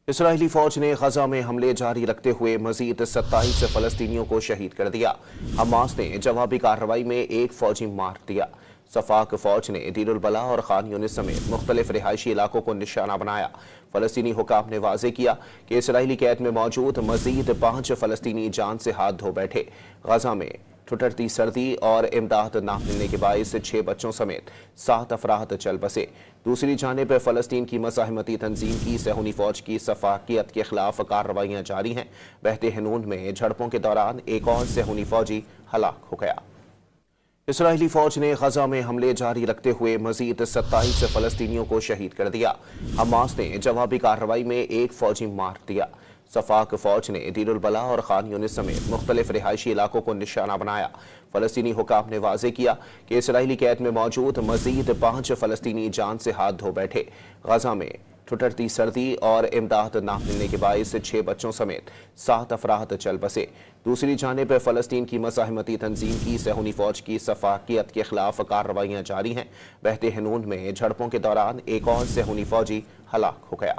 اسرائیلی فوج نے غزہ میں حملے جاری رکھتے ہوئے مزید 27 فلسطینیوں کو شہید کر دیا۔ حماس نے جوابی کارروائی میں ایک فوجی مار دیا۔ صفاق فوج نے دیر البلح اور خان یونس سمیت مختلف رہائشی علاقوں کو نشانہ بنایا۔ فلسطینی حکام نے واضح کیا کہ اسرائیلی قید میں موجود مزید 5 فلسطینی جان سے ہاتھ دھو بیٹھے۔ غزہ میں ٹھٹرتی سردی اور امداد نہ ملنے کے باعث 6 بچوں سمیت 7 افراد چل بسے۔ دوسری جانب فلسطین کی مزاحمتی تنظیم کی صہیونی فوج کی صفاقیت کے خلاف کارروائیاں جاری ہیں۔ بحر ہنون میں جھڑپوں کے دوران ایک اور صہیونی فوجی ہلاک ہو گیا۔ اسرائیلی فوج نے غزہ میں حملے جاری رکھتے ہوئے مزید 27 فلسطینیوں کو شہید کر دیا۔ حماس نے جوابی کارروائی میں ایک فوجی مار دیا۔ صفاق فوج نے دیر البلح اور خان یونس سمیت مختلف رہائشی علاقوں کو نشانہ بنایا۔ فلسطینی حکام نے واضح کیا کہ اسرائیلی قید میں موجود مزید 5 فلسطینی جان سے ہاتھ دھو بیٹھے۔ غزہ میں ٹھٹرتی سردی اور امداد نہ ملنے کے باعث 6 بچوں سمیت 7 افراد چل بسے۔ دوسری جانب فلسطین کی مزاحمتی تنظیم کی صہیونی فوج کی صفاقیت کے خلاف کارروائیاں جاری ہیں۔ بحر ہنون میں جھڑپوں کے دوران ایک اور صہیونی فوجی ہلاک ہو گیا۔